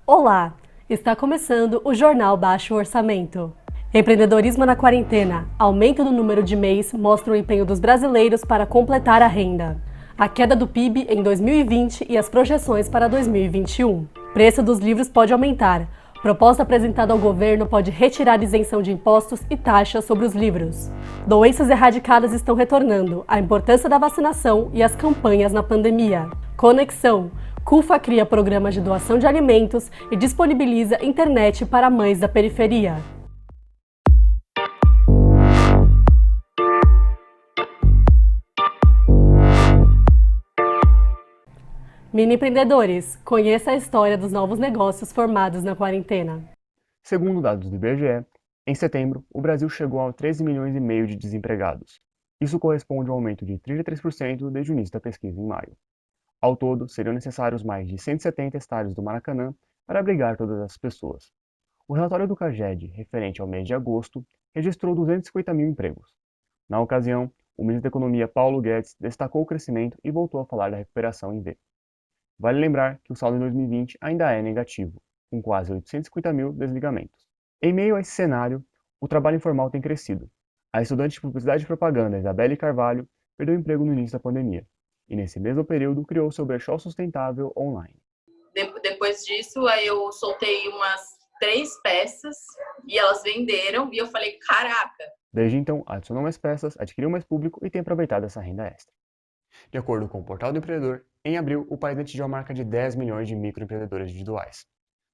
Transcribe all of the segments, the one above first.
Olá! Está começando o Jornal Baixo Orçamento. Empreendedorismo na quarentena. Aumento no número de MEIs mostra o empenho dos brasileiros para completar a renda. A queda do PIB em 2020 e as projeções para 2021. Preço dos livros pode aumentar. Proposta apresentada ao governo pode retirar isenção de impostos e taxas sobre os livros. Doenças erradicadas estão retornando. A importância da vacinação e as campanhas na pandemia. Conexão. CUFA cria programas de doação de alimentos e disponibiliza internet para mães da periferia. Mini empreendedores, conheça a história dos novos negócios formados na quarentena. Segundo dados do IBGE, em setembro, o Brasil chegou a 13 milhões e meio de desempregados. Isso corresponde a um aumento de 33% desde o início da pesquisa em maio. Ao todo, seriam necessários mais de 170 estádios do Maracanã para abrigar todas essas pessoas. O relatório do CAGED, referente ao mês de agosto, registrou 250 mil empregos. Na ocasião, o ministro da Economia Paulo Guedes destacou o crescimento e voltou a falar da recuperação em V. Vale lembrar que o saldo em 2020 ainda é negativo, com quase 850 mil desligamentos. Em meio a esse cenário, o trabalho informal tem crescido. A estudante de Publicidade e Propaganda Isabelle Carvalho perdeu o emprego no início da pandemia. E nesse mesmo período criou seu brechó sustentável online. Depois disso, aí eu soltei umas 3 peças e elas venderam e eu falei, caraca! Desde então, adicionou mais peças, adquiriu mais público e tem aproveitado essa renda extra. De acordo com o Portal do Empreendedor, em abril, o país atingiu a marca de 10 milhões de microempreendedores individuais.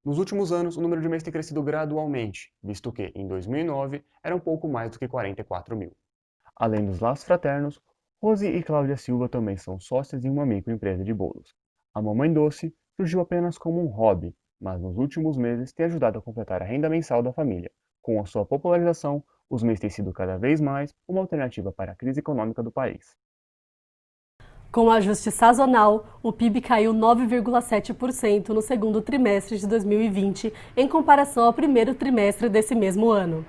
Nos últimos anos, o número de MEIs tem crescido gradualmente, visto que, em 2009, era um pouco mais do que 44 mil. Além dos laços fraternos, Rose e Cláudia Silva também são sócias em uma microempresa de bolos. A Mamãe Doce surgiu apenas como um hobby, mas nos últimos meses tem ajudado a completar a renda mensal da família. Com a sua popularização, os MEIs têm sido cada vez mais uma alternativa para a crise econômica do país. Com o ajuste sazonal, o PIB caiu 9,7% no segundo trimestre de 2020, em comparação ao primeiro trimestre desse mesmo ano.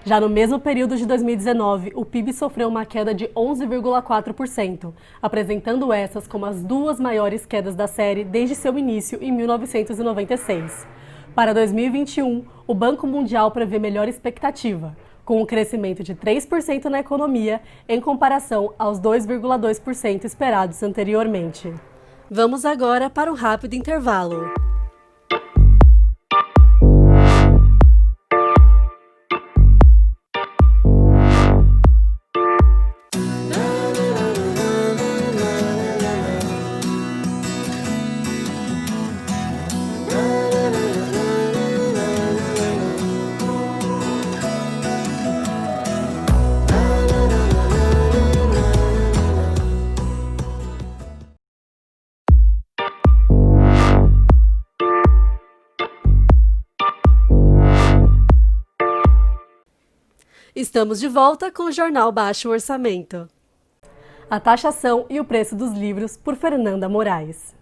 Já no mesmo período de 2019, o PIB sofreu uma queda de 11,4%, apresentando essas como as duas maiores quedas da série desde seu início em 1996. Para 2021, o Banco Mundial prevê melhor expectativa, com um crescimento de 3% na economia, em comparação aos 2,2% esperados anteriormente. Vamos agora para um rápido intervalo. Estamos de volta com o Jornal Baixo Orçamento. A taxação e o preço dos livros, por Fernanda Moraes.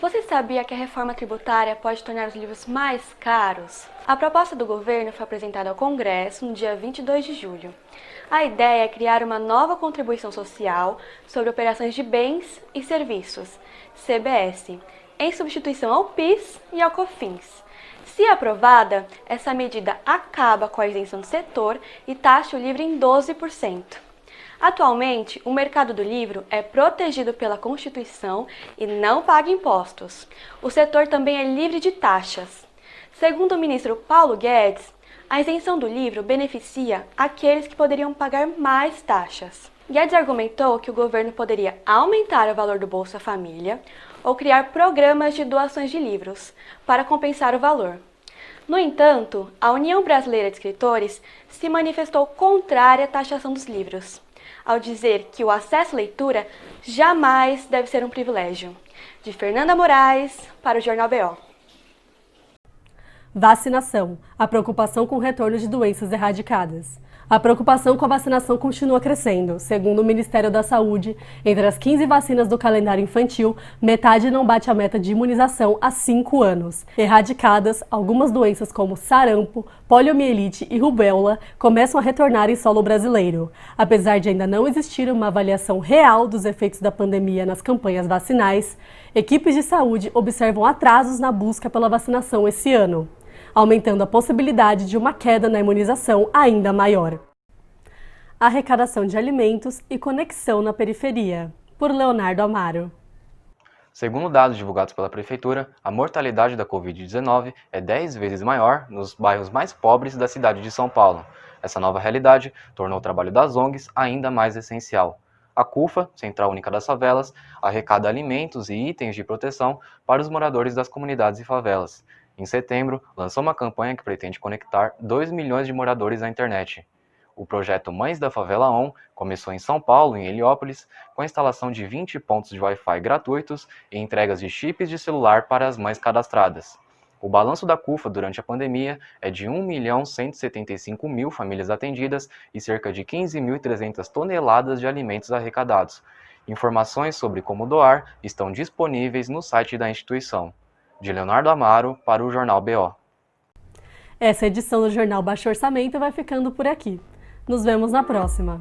Você sabia que a reforma tributária pode tornar os livros mais caros? A proposta do governo foi apresentada ao Congresso no dia 22 de julho. A ideia é criar uma nova contribuição social sobre operações de bens e serviços, CBS, em substituição ao PIS e ao COFINS. Se aprovada, essa medida acaba com a isenção do setor e taxa o livro em 12%. Atualmente, o mercado do livro é protegido pela Constituição e não paga impostos. O setor também é livre de taxas. Segundo o ministro Paulo Guedes, a isenção do livro beneficia aqueles que poderiam pagar mais taxas. Guedes argumentou que o governo poderia aumentar o valor do Bolsa Família ou criar programas de doações de livros para compensar o valor. No entanto, a União Brasileira de Escritores se manifestou contrária à taxação dos livros, ao dizer que o acesso à leitura jamais deve ser um privilégio. De Fernanda Moraes, para o Jornal BO. Vacinação. A preocupação com o retorno de doenças erradicadas. A preocupação com a vacinação continua crescendo. Segundo o Ministério da Saúde, entre as 15 vacinas do calendário infantil, metade não bate a meta de imunização há 5 anos. Erradicadas, algumas doenças como sarampo, poliomielite e rubéola começam a retornar em solo brasileiro. Apesar de ainda não existir uma avaliação real dos efeitos da pandemia nas campanhas vacinais, equipes de saúde observam atrasos na busca pela vacinação esse ano, aumentando a possibilidade de uma queda na imunização ainda maior. Arrecadação de alimentos e conexão na periferia, por Leonardo Amaro. Segundo dados divulgados pela Prefeitura, a mortalidade da Covid-19 é 10 vezes maior nos bairros mais pobres da cidade de São Paulo. Essa nova realidade tornou o trabalho das ONGs ainda mais essencial. A CUFA, Central Única das Favelas, arrecada alimentos e itens de proteção para os moradores das comunidades e favelas. Em setembro, lançou uma campanha que pretende conectar 2 milhões de moradores à internet. O projeto Mães da Favela ON começou em São Paulo, em Heliópolis, com a instalação de 20 pontos de Wi-Fi gratuitos e entregas de chips de celular para as mães cadastradas. O balanço da CUFA durante a pandemia é de 1.175.000 famílias atendidas e cerca de 15.300 toneladas de alimentos arrecadados. Informações sobre como doar estão disponíveis no site da instituição. De Leonardo Amaro para o Jornal BO. Essa edição do Jornal Baixo Orçamento vai ficando por aqui. Nos vemos na próxima.